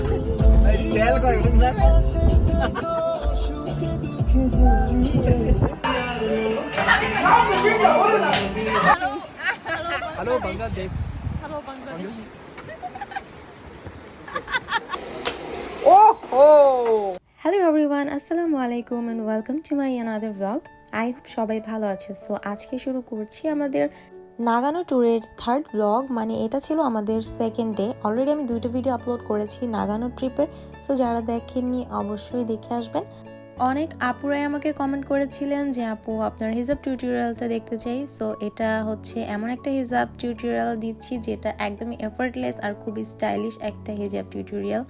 Hello Bangladesh. Hello Bangladesh. Hello everyone, assalamu alaikum and welcome to my another vlog. I hope সবাই ভালো আছে। So আজকে শুরু করছি আমাদের নাগানো ট্যুরের থার্ড ব্লগ। মানে এটা ছিল আমাদের সেকেন্ড ডে। অলরেডি আমি দুইটা ভিডিও আপলোড করেছি নাগানো ট্রিপের। সো যারা দেখেননি অবশ্যই দেখে আসবেন। অনেক আপুরাই আমাকে কমেন্ট করেছিলেন যে আপু আপনার হিজাব টিউটোরিয়ালটা দেখতে চাই। সো এটা হচ্ছে এমন একটা হিজাব টিউটোরিয়াল দিচ্ছি যেটা একদমই এফর্টলেস আর খুবই স্টাইলিশ একটা হিজাব টিউটোরিয়াল।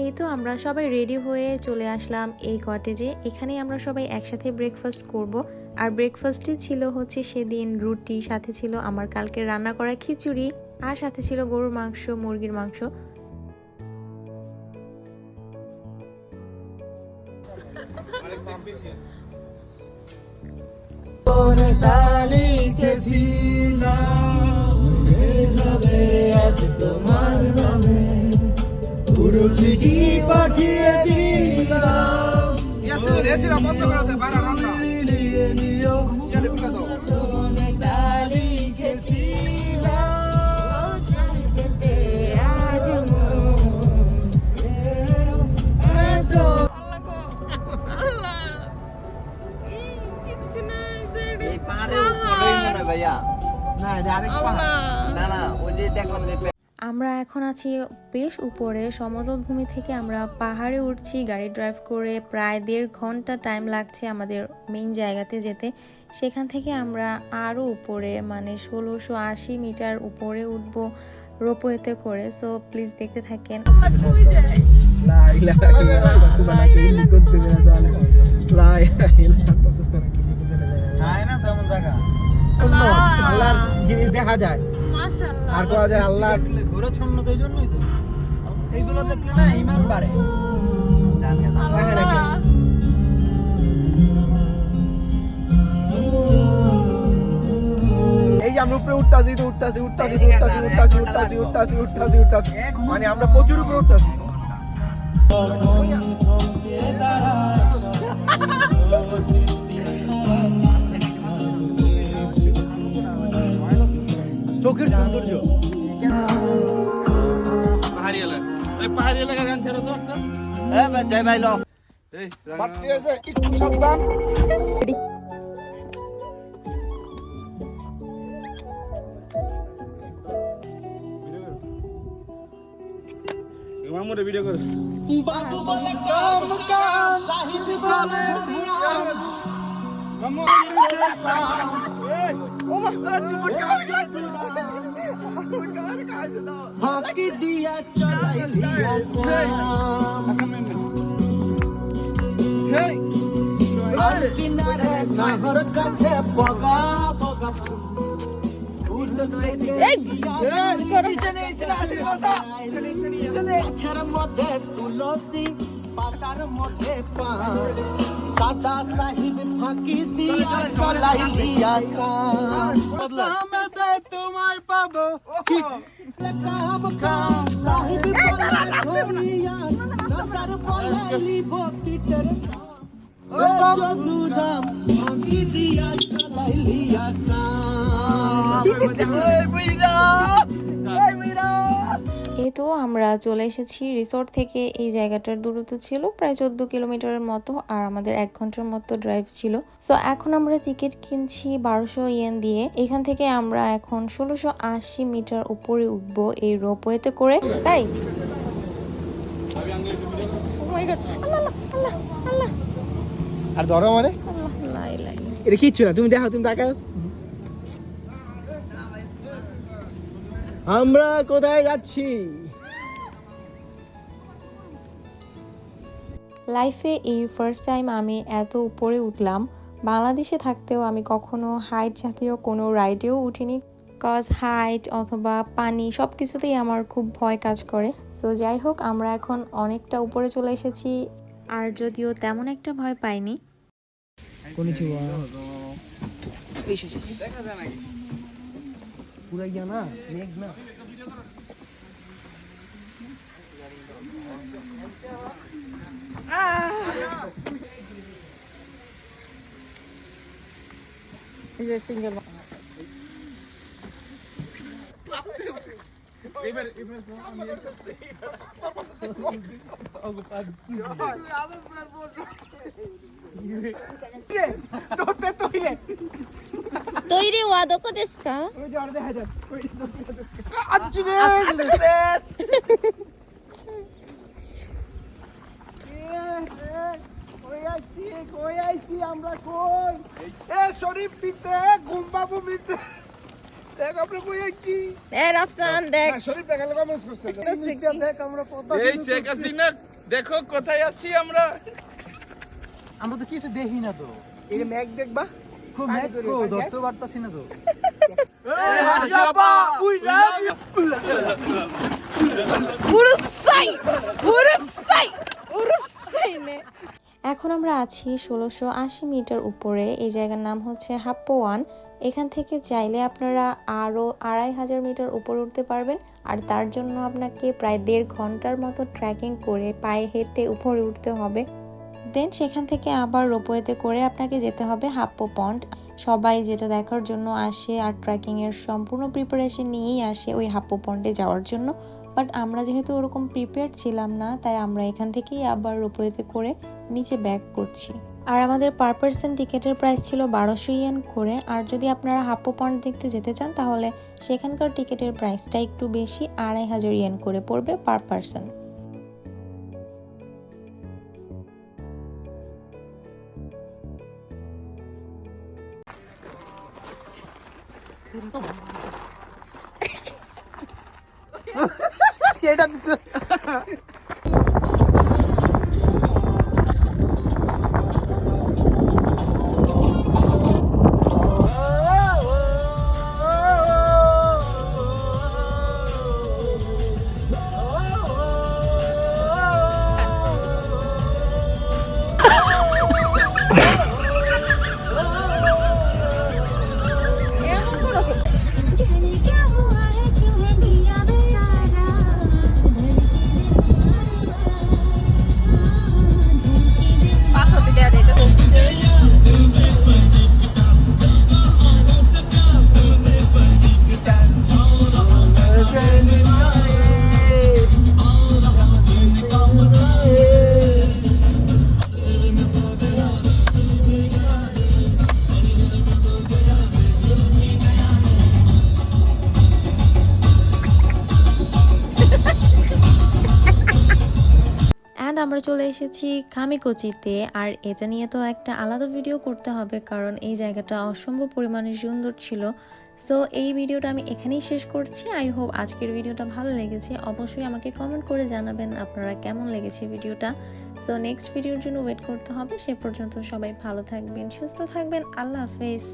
এই তো আমরা সবাই রেডি হয়ে চলে আসলাম এই কটেজে। এখানে আমরা সবাই একসাথে ব্রেকফাস্ট করব। আর ব্রেকফাস্টে ছিল হচ্ছে সেদিন রুটি, সাথে ছিল আমার কালকে রান্না করা খিচুড়ি, আর সাথে ছিল গরুর মাংস, মুরগির মাংস। চিঠি পাঠিয়ে দিলাম বন্ধ করাতে বাইরে রান্না নিও আমরা এখন আছি বেশ উপরে সমতল ভূমি থেকে আমরা পাহাড়ে উঠছি গাড়ি ড্রাইভ করে। প্রায় 1.5 ঘন্টা টাইম লাগছে আমাদের মেইন জায়গাতে যেতে। সেখান থেকে আমরা আরও উপরে মানে 1680 মিটার উপরে উঠবো রোপওয়েতে করে। সো প্লিজ দেখতে থাকেন। জিনিস দেখা যায় আর করা যায় আল্লাহ ঘোরা ছন্ন তো এই জন্যই তো এইগুলো দেখলে না ইমান বাড়ে। এই যে আমরা উপরে উঠতাছি মানে আমরা প্রচুর উপরে উঠতাছি। চোখের সৌন্দর্য পাহাড়ি এলাকা গান ছেড়ে তো জয় ভাই লো একটু সাবধান। মামুরে ভিডিও করে বাবু বলে কাম কাম সাহিব বলে মামু ভাকি দিয়া চলাই দিয়া কিনারে নহর কাছে বগা বগা গাছের মধ্যে তুলসী পাতার মধ্যে পান সাদা সাহিব ফাঁকি দিয়া চলাই দিয়া তোমায় পাবো কাম কাম সাহিব ফাঁকি দিয়া চলাই দিয়া এই তো আমরা চলে এসেছি রিসোর্ট থেকে। এই জায়গাটার দূরত্ব ছিল প্রায় 14 কিলোমিটারের মতো আর আমাদের 1 ঘন্টার মতো ড্রাইভ ছিল। সো এখন আমরা টিকিট কিনছি 1200 ইয়েন দিয়ে। এখান থেকে আমরা এখন 1680 মিটার উপরে উঠবো এই রোপওয়েতে করে। তাই আর ধরো মানে এটা কিচ্ছু না, তুমি দেখো, তুমি তাকাও আমরা কোথায় যাচ্ছি। লাইফে এই ফার্স্ট টাইম আমি এত উপরে উঠলাম। বাংলাদেশে থাকতেও আমি কখনো হাইট জাতীয় কোনো রাইডেও উঠিনি। কজ হাইট অথবা পানি সব কিছুতেই আমার খুব ভয় কাজ করে। সো যাই হোক আমরা এখন অনেকটা উপরে চলে এসেছি আর যদিও তেমন একটা ভয় পাইনি। দেখা যায় নাকি পুরা ইয়া না মেঘ না সিঙ্গেল তৈরি হওয়া দোকো দেশ কা আমরা কই এ শরীফ পিতে গুম্বাবু মিতে দেখ আমরা কই আইছি এ রাফসান দেখ শরীফ দেখালে কমেন্টস করছে দেখ আমরা কত এই শেখ হাসিনা দেখো কোথায় আসছি আমরা আমরা তো কিছু দেখি না তো এই মেঘ দেখবা খুব মেঘ কো ধরতে পারতাছি না তো হাজাবা উই লাভ ইউ পুরুসাই মে এখন আমরা আছি 1680 মিটার উপরে। এই জায়গার নাম হচ্ছে হাপ্পো ওয়ান। এখান থেকে চাইলে আপনারা আরও 2500 মিটার উপরে উঠতে পারবেন, আর তার জন্য আপনাকে প্রায় 1.5 ঘন্টার মতো ট্রেকিং করে পায়ে হেঁটে উপরে উঠতে হবে। দেন সেখান থেকে আবার রোপওয়েতে করে আপনাকে যেতে হবে হাপ্পো পন্ড। সবাই যেটা দেখার জন্য আসে আর ট্রেকিংয়ের সম্পূর্ণ প্রিপারেশন নিয়েই আসে ওই হাপ্পো পন্ডে যাওয়ার জন্য। বাট আমরা যেহেতু ওরকম প্রিপেয়ার ছিলাম না, তাই আমরা এখান থেকেই আবার রোপওয়েতে করে নিচে ব্যাক করছি। আর আমাদের পার পার্সন টিকেটের প্রাইস ছিল 1200 ইয়েন করে। আর যদি আপনারা হাপ্পো পন্ড দেখতে যেতে চান তাহলে সেখানকার টিকেটের প্রাইসটা একটু বেশি, 2500 ইয়েন করে পড়বে পার পার্সন। এটা দিতে আমরা চলে এসেছি খামিকোচিতে। আর এটা নিয়ে তো একটা আলাদা ভিডিও করতে হবে, কারণ এই জায়গাটা অসম্ভব পরিমাণে সুন্দর ছিল। সো এই ভিডিওটা আমি এখানেই শেষ করছি। আই হোপ আজকের ভিডিওটা ভালো লেগেছে। অবশ্যই আমাকে কমেন্ট করে জানাবেন আপনারা কেমন লেগেছে ভিডিওটা। সো নেক্সট ভিডিওর জন্য ওয়েট করতে হবে। সে পর্যন্ত সবাই ভালো থাকবেন, সুস্থ থাকবেন। আল্লাহ হাফেজ।